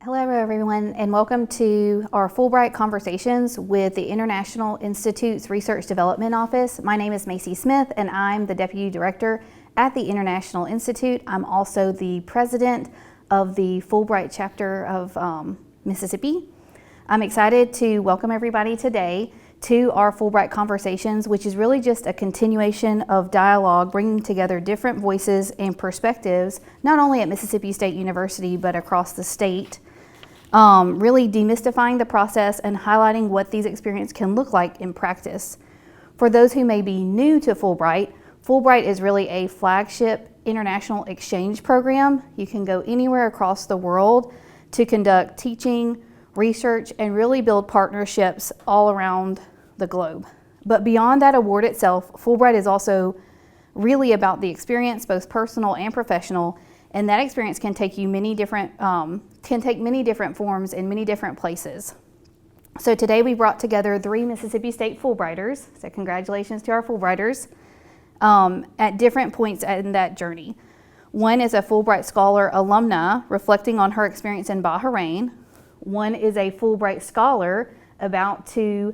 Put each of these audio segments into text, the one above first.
Hello everyone, and welcome to our Fulbright Conversations with the International Institute's Research Development Office. My name is Missy Smith and I'm the Deputy Director at the International Institute. I'm also the President of the Fulbright Chapter of Mississippi. I'm excited to welcome everybody today to our Fulbright Conversations, which is really just a continuation of dialogue, bringing together different voices and perspectives, not only at Mississippi State University, but across the state. Really demystifying the process and highlighting what these experiences can look like in practice. For those who may be new to Fulbright, Fulbright is really a flagship international exchange program. You can go anywhere across the world to conduct teaching, research, and really build partnerships all around the globe. But beyond that award itself, Fulbright is also really about the experience, both personal and professional, and that experience can take you many different forms in many different places. So today we brought together 3 Mississippi State Fulbrighters, so congratulations to our Fulbrighters, at different points in that journey. One is a Fulbright Scholar alumna reflecting on her experience in Bahrain. One is a Fulbright Scholar about to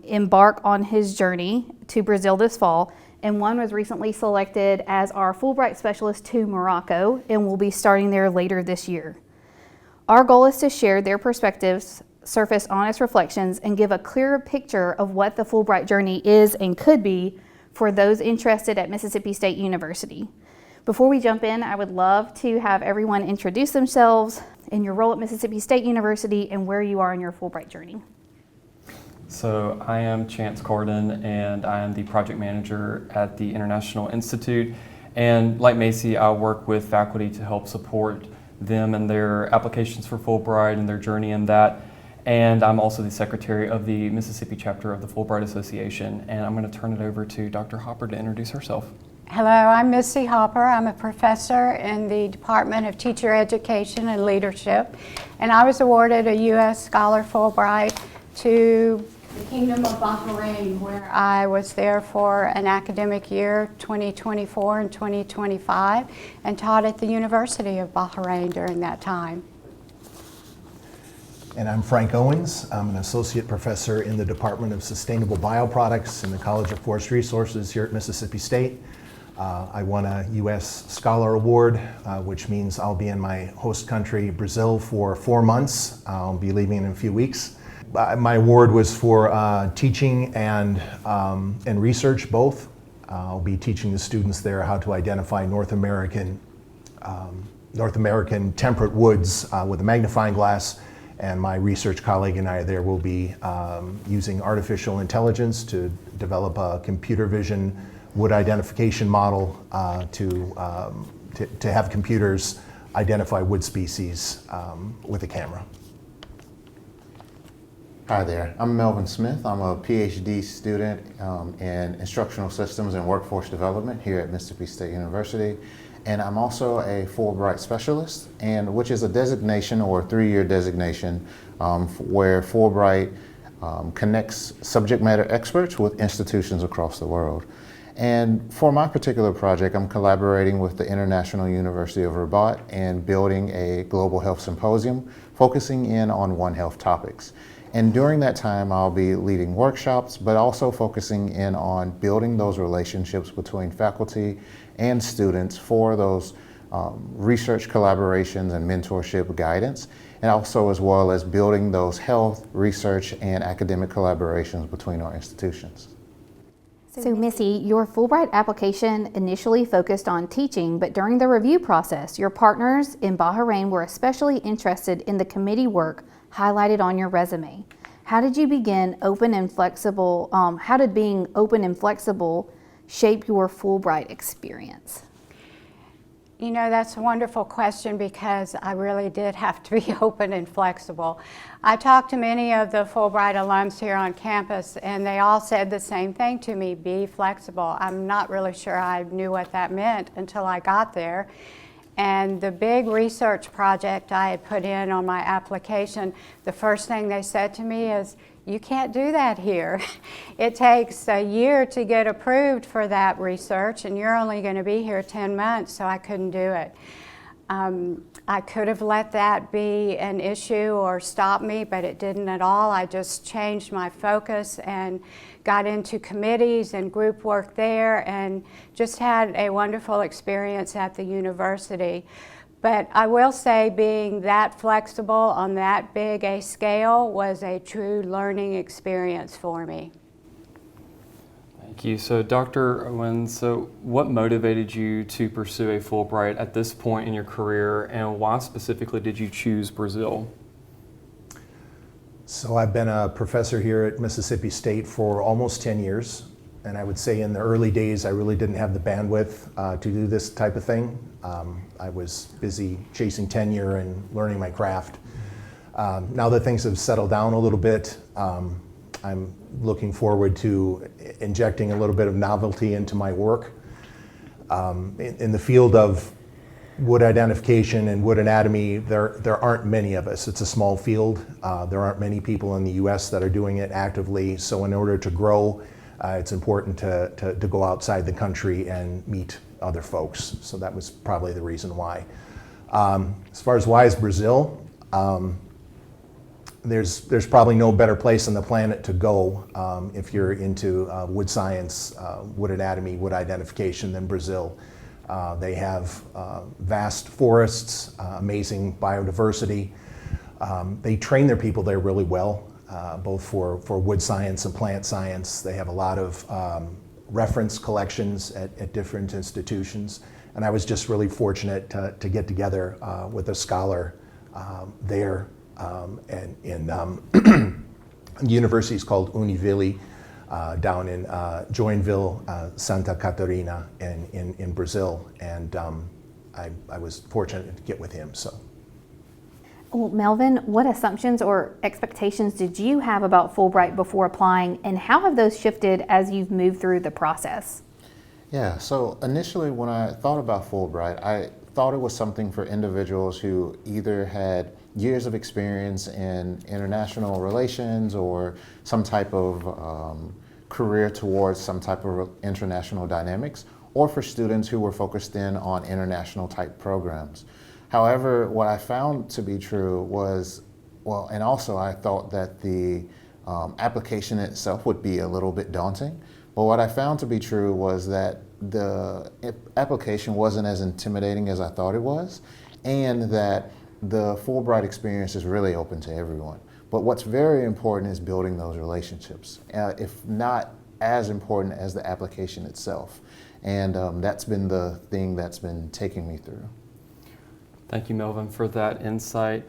embark on his journey to Brazil this fall. And one was recently selected as our Fulbright Specialist to Morocco and will be starting there later this year. Our goal is to share their perspectives, surface honest reflections, and give a clearer picture of what the Fulbright journey is and could be for those interested at Mississippi State University. Before we jump in, I would love to have everyone introduce themselves and your role at Mississippi State University and where you are in your Fulbright journey. So I am Chance Carden and I am the Project Manager at the International Institute. And like Masey, I work with faculty to help support them and their applications for Fulbright and their journey in that. And I'm also the Secretary of the Mississippi Chapter of the Fulbright Association. And I'm going to turn it over to Dr. Hopper to introduce herself. Hello, I'm Missy Hopper. I'm a professor in the Department of Teacher Education and Leadership. And I was awarded a U.S. Scholar Fulbright to the Kingdom of Bahrain, where I was there for an academic year, 2024 and 2025, and taught at the University of Bahrain during that time. And I'm Frank Owens. I'm an associate professor in the Department of Sustainable Bioproducts in the College of Forest Resources here at Mississippi State. I won a U.S. Scholar Award, which means I'll be in my host country, Brazil, for 4 months. I'll be leaving in a few weeks. My award was for teaching and research both. I'll be teaching the students there how to identify North American temperate woods with a magnifying glass, and my research colleague and I there will be using artificial intelligence to develop a computer vision wood identification model to have computers identify wood species with a camera. Hi there, I'm Melvin Smith. I'm a PhD student in Instructional Systems and Workforce Development here at Mississippi State University. And I'm also a Fulbright Specialist, which is a designation or a 3-year designation where Fulbright connects subject matter experts with institutions across the world. And for my particular project, I'm collaborating with the International University of Rabat and building a global health symposium focusing in on One Health topics. And during that time, I'll be leading workshops, but also focusing in on building those relationships between faculty and students for those research collaborations and mentorship guidance, and also as well as building those health, research, and academic collaborations between our institutions. So Missy, your Fulbright application initially focused on teaching, but during the review process, your partners in Bahrain were especially interested in the committee work highlighted on your resume. How did you begin open and flexible, how did being open and flexible shape your Fulbright experience? You know, that's a wonderful question because I really did have to be open and flexible. I talked to many of the Fulbright alums here on campus and they all said the same thing to me, be flexible. I'm not really sure I knew what that meant until I got there. And the big research project I had put in on my application, the first thing they said to me is, you can't do that here. It takes a year to get approved for that research and you're only going to be here 10 months, so I couldn't do it. I could have let that be an issue or stop me, but it didn't at all. I just changed my focus and got into committees and group work there and just had a wonderful experience at the university. But I will say being that flexible on that big a scale was a true learning experience for me. Thank you. So Dr. Owens, so what motivated you to pursue a Fulbright at this point in your career, and why specifically did you choose Brazil? So I've been a professor here at Mississippi State for almost 10 years. And I would say in the early days, I really didn't have the bandwidth to do this type of thing. I was busy chasing tenure and learning my craft. Now that things have settled down a little bit, I'm looking forward to injecting a little bit of novelty into my work. In the field of wood identification and wood anatomy, there aren't many of us. It's a small field. There aren't many people in the US that are doing it actively. So in order to grow, it's important to go outside the country and meet other folks. So that was probably the reason why. As far as why is Brazil, there's probably no better place on the planet to go if you're into wood science, wood anatomy, wood identification than Brazil. They have vast forests, amazing biodiversity. They train their people there really well, both for wood science and plant science. They have a lot of reference collections at different institutions. And I was just really fortunate to get together with a scholar there. And in the university is called Univille, down in Joinville, Santa Catarina in Brazil. And I was fortunate to get with him. So. Well, Melvin, what assumptions or expectations did you have about Fulbright before applying, and how have those shifted as you've moved through the process? Yeah, so initially when I thought about Fulbright, I thought it was something for individuals who either had years of experience in international relations or some type of career towards some type of international dynamics, or for students who were focused in on international type programs. However, what I found to be true was, well, and also I thought that the application itself would be a little bit daunting, but what I found to be true was that the application wasn't as intimidating as I thought it was, and that the Fulbright experience is really open to everyone. But what's very important is building those relationships, if not as important as the application itself. And that's been the thing that's been taking me through. Thank you, Melvin, for that insight.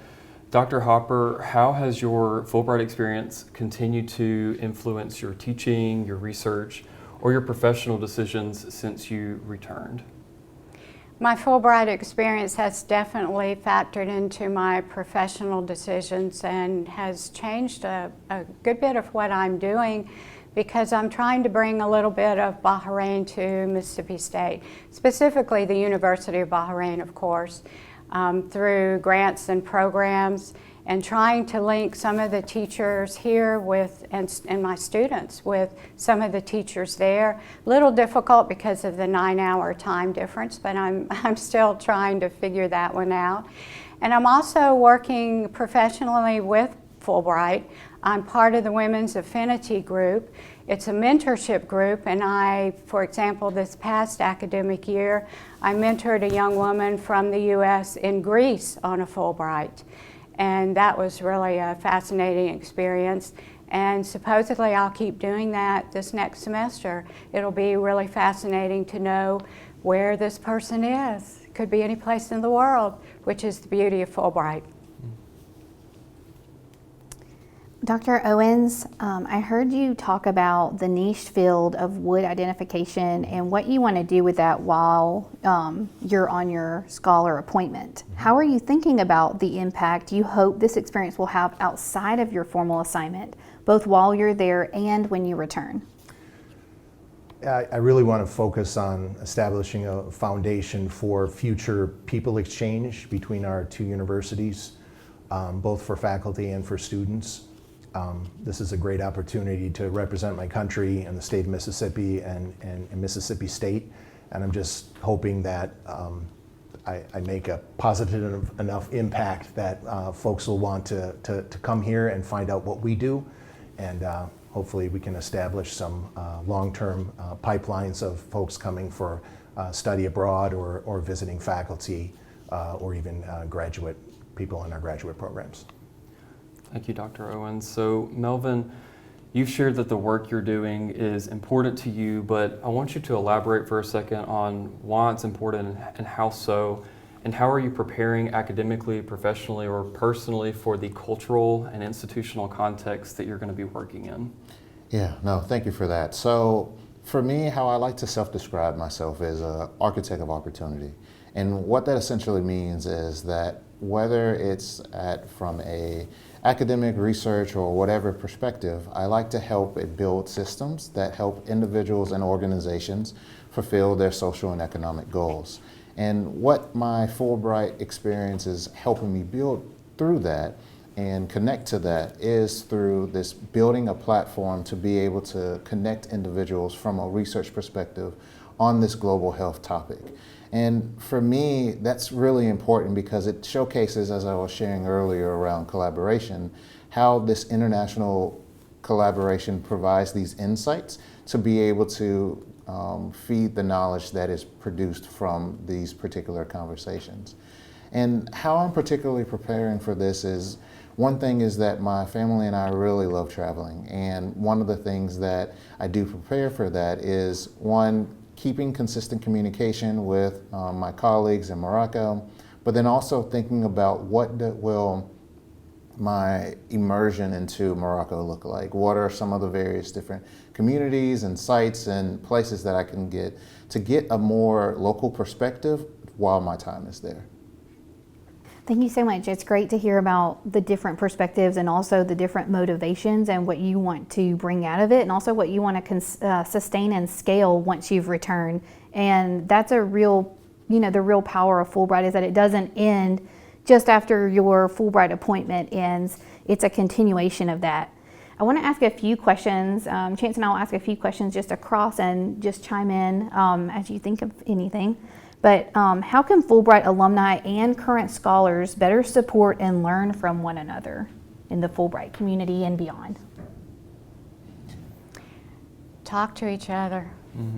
Dr. Hopper, how has your Fulbright experience continued to influence your teaching, your research, or your professional decisions since you returned? My Fulbright experience has definitely factored into my professional decisions and has changed a good bit of what I'm doing, because I'm trying to bring a little bit of Bahrain to Mississippi State, specifically the University of Bahrain, of course, through grants and programs, and trying to link some of the teachers here with, and my students with some of the teachers there. A little difficult because of the 9-hour time difference, but I'm still trying to figure that one out. And I'm also working professionally with Fulbright. I'm part of the Women's Affinity Group. It's a mentorship group, and I, for example, this past academic year, I mentored a young woman from the US in Greece on a Fulbright. And that was really a fascinating experience. And supposedly I'll keep doing that this next semester. It'll be really fascinating to know where this person is. Could be any place in the world, which is the beauty of Fulbright. Dr. Owens, I heard you talk about the niche field of wood identification and what you want to do with that while you're on your scholar appointment. How are you thinking about the impact you hope this experience will have outside of your formal assignment, both while you're there and when you return? I really want to focus on establishing a foundation for future people exchange between our two universities, both for faculty and for students. This is a great opportunity to represent my country and the state of Mississippi and Mississippi State, and I'm just hoping that I make a positive enough impact that folks will want to come here and find out what we do, and hopefully we can establish some long-term pipelines of folks coming for study abroad or visiting faculty or even graduate people in our graduate programs. Thank you, Dr. Owens. So, Melvin, you've shared that the work you're doing is important to you, but I want you to elaborate for a second on why it's important and how so, and how are you preparing academically, professionally, or personally for the cultural and institutional context that you're going to be working in? Yeah, no, thank you for that. So for me, how I like to self-describe myself is an architect of opportunity. And what that essentially means is that whether it's from a academic, research, or whatever perspective, I like to help it build systems that help individuals and organizations fulfill their social and economic goals. And what my Fulbright experience is helping me build through that and connect to that is through this building a platform to be able to connect individuals from a research perspective on this global health topic. And for me, that's really important because it showcases, as I was sharing earlier around collaboration, how this international collaboration provides these insights to be able to feed the knowledge that is produced from these particular conversations. And how I'm particularly preparing for this is, one thing is that my family and I really love traveling. And one of the things that I do prepare for that is, one, keeping consistent communication with my colleagues in Morocco, but then also thinking about what will my immersion into Morocco look like? What are some of the various different communities and sites and places that I can get to get a more local perspective while my time is there? Thank you so much. It's great to hear about the different perspectives and also the different motivations and what you want to bring out of it, and also what you want to sustain and scale once you've returned. And that's a real, the real power of Fulbright is that it doesn't end just after your Fulbright appointment ends. It's a continuation of that. I want to ask a few questions. Chance and I will ask a few questions just across and just chime in as you think of anything. But how can Fulbright alumni and current scholars better support and learn from one another in the Fulbright community and beyond? Talk to each other.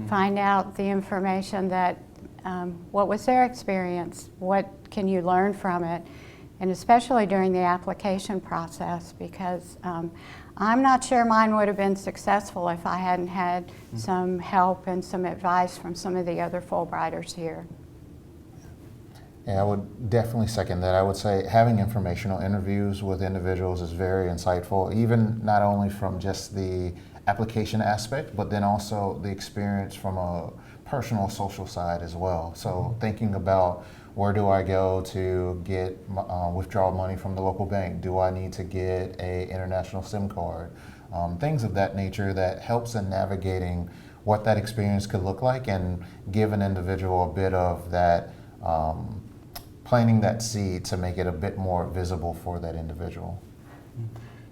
Find out the information that, what was their experience? What can you learn from it? And especially during the application process, because I'm not sure mine would have been successful if I hadn't had some help and some advice from some of the other Fulbrighters here. Yeah, I would definitely second that. I would say having informational interviews with individuals is very insightful, even not only from just the application aspect, but then also the experience from a personal social side as well. So thinking about, where do I go to get withdraw money from the local bank? Do I need to get an international SIM card? Things of that nature that helps in navigating what that experience could look like and give an individual a bit of that, planting that seed to make it a bit more visible for that individual.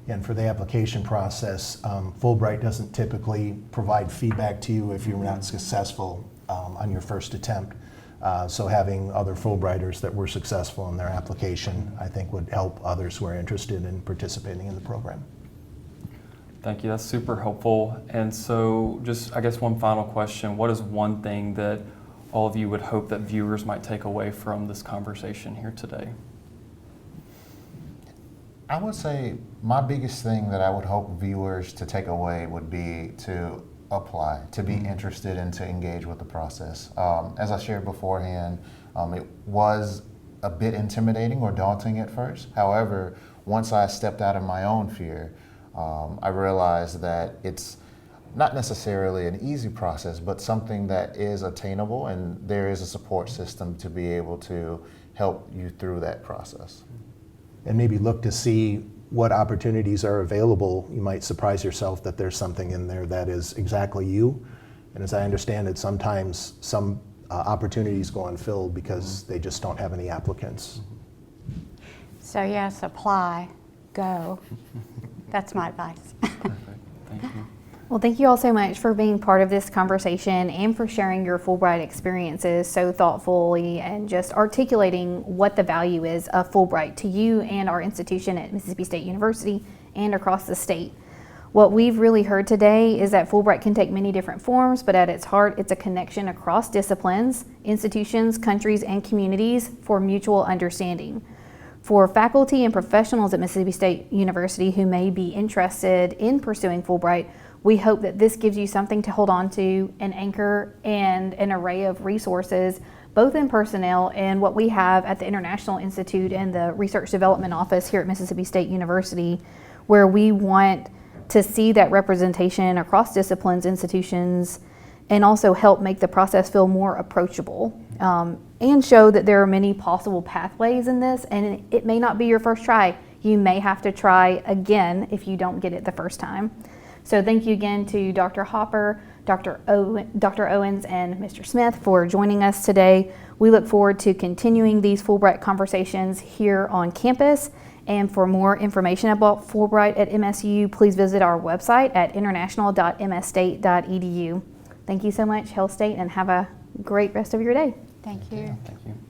And for the application process, Fulbright doesn't typically provide feedback to you if you're not successful on your first attempt. So having other Fulbrighters that were successful in their application, I think, would help others who are interested in participating in the program. Thank you, that's super helpful. And so just, I guess, one final question. What is one thing that all of you would hope that viewers might take away from this conversation here today? I would say my biggest thing that I would hope viewers to take away would be to apply, to be interested and to engage with the process. As I shared beforehand, it was a bit intimidating or daunting at first. However, once I stepped out of my own fear, I realized that it's not necessarily an easy process, but something that is attainable, and there is a support system to be able to help you through that process. And maybe look to see what opportunities are available. You might surprise yourself that there's something in there that is exactly you. And as I understand it, sometimes some opportunities go unfilled because they just don't have any applicants. So yes, apply, go. That's my advice. Perfect, thank you. Well, thank you all so much for being part of this conversation and for sharing your Fulbright experiences so thoughtfully and just articulating what the value is of Fulbright to you and our institution at Mississippi State University and across the state. What we've really heard today is that Fulbright can take many different forms, but at its heart, it's a connection across disciplines, institutions, countries, and communities for mutual understanding. For faculty and professionals at Mississippi State University who may be interested in pursuing Fulbright, we hope that this gives you something to hold on to, an anchor, and an array of resources, both in personnel and what we have at the International Institute and the Research Development Office here at Mississippi State University, where we want to see that representation across disciplines, institutions, and also help make the process feel more approachable, and show that there are many possible pathways in this, and it may not be your first try. You may have to try again if you don't get it the first time. So thank you again to Dr. Hopper, Dr. Owens, and Mr. Smith for joining us today. We look forward to continuing these Fulbright conversations here on campus. And for more information about Fulbright at MSU, please visit our website at international.msstate.edu. Thank you so much, Hail State, and have a great rest of your day. Thank you. Thank you.